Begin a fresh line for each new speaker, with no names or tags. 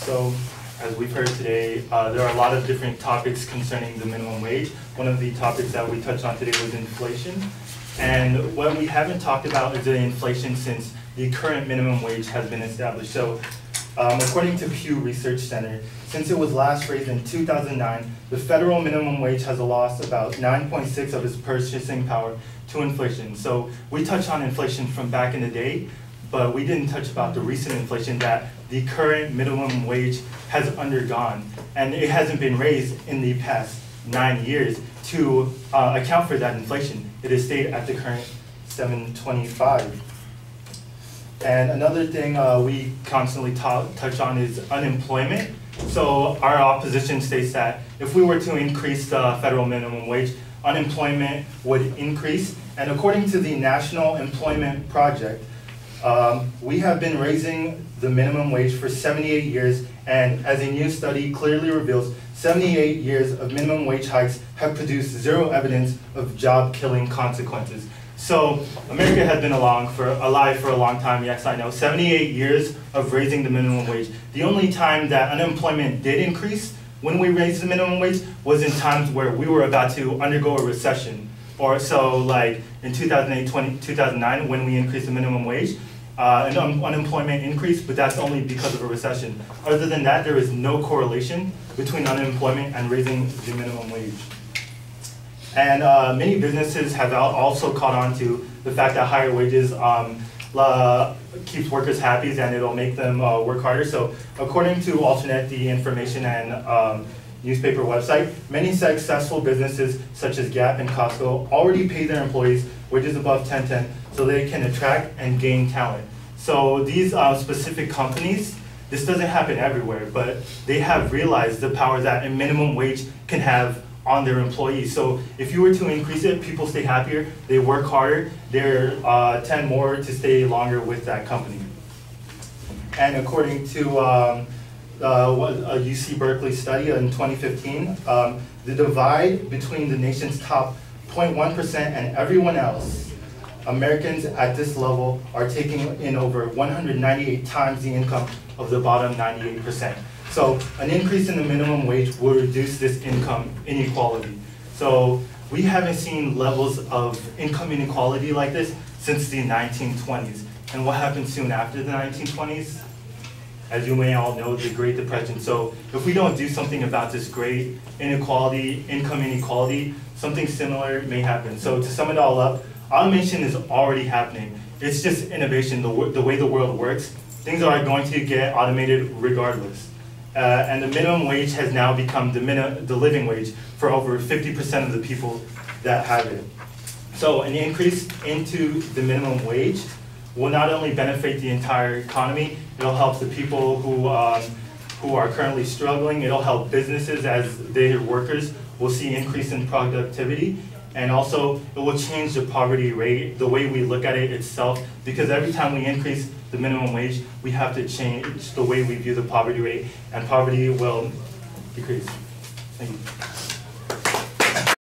So, as we've heard today, there are a lot of different topics concerning the minimum wage. One of the topics that we touched on today was inflation. And what we haven't talked about is the inflation since the current minimum wage has been established. So, according to Pew Research Center, since it was last raised in 2009, the federal minimum wage has lost about 9.6 of its purchasing power to inflation. So we touched on inflation from back in the day, but we didn't touch about the recent inflation that the current minimum wage has undergone. And it hasn't been raised in the past 9 years to account for that inflation. It has stayed at the current $7.25. And another thing we constantly touch on is unemployment. So our opposition states that if we were to increase the federal minimum wage, unemployment would increase. And according to the National Employment Project, we have been raising the minimum wage for 78 years, and as a new study clearly reveals, 78 years of minimum wage hikes have produced zero evidence of job-killing consequences. So America has been alive for a long time, yes I know, 78 years of raising the minimum wage. The only time that unemployment did increase when we raised the minimum wage was in times where we were about to undergo a recession. Or so like in 2008, 2009 when we increased the minimum wage, and unemployment increased, but that's only because of a recession. Other than that, there is no correlation between unemployment and raising the minimum wage. And many businesses have also caught on to the fact that higher wages keeps workers happy and it'll make them work harder. So according to Alternate, the information and newspaper website, many successful businesses such as Gap and Costco already pay their employees wages above 1010 so they can attract and gain talent. So these specific companies, this doesn't happen everywhere, but they have realized the power that a minimum wage can have on their employees. So if you were to increase it, people stay happier, they work harder, they tend more to stay longer with that company. And according to a UC Berkeley study in 2015, the divide between the nation's top 0.1% and everyone else, Americans at this level are taking in over 198 times the income of the bottom 98%. So an increase in the minimum wage will reduce this income inequality. So we haven't seen levels of income inequality like this since the 1920s. And what happened soon after the 1920s? As you may all know, the Great Depression. So if we don't do something about this great inequality, income inequality, something similar may happen. So to sum it all up, automation is already happening. It's just innovation, the way the world works. Things are going to get automated regardless. And the minimum wage has now become the living wage for over 50% of the people that have it. So an increase into the minimum wage will not only benefit the entire economy, it'll help the people who are currently struggling, it'll help businesses as their workers will see increase in productivity, and also it will change the poverty rate, the way we look at it itself, because every time we increase the minimum wage, we have to change the way we view the poverty rate, and poverty will decrease. Thank you.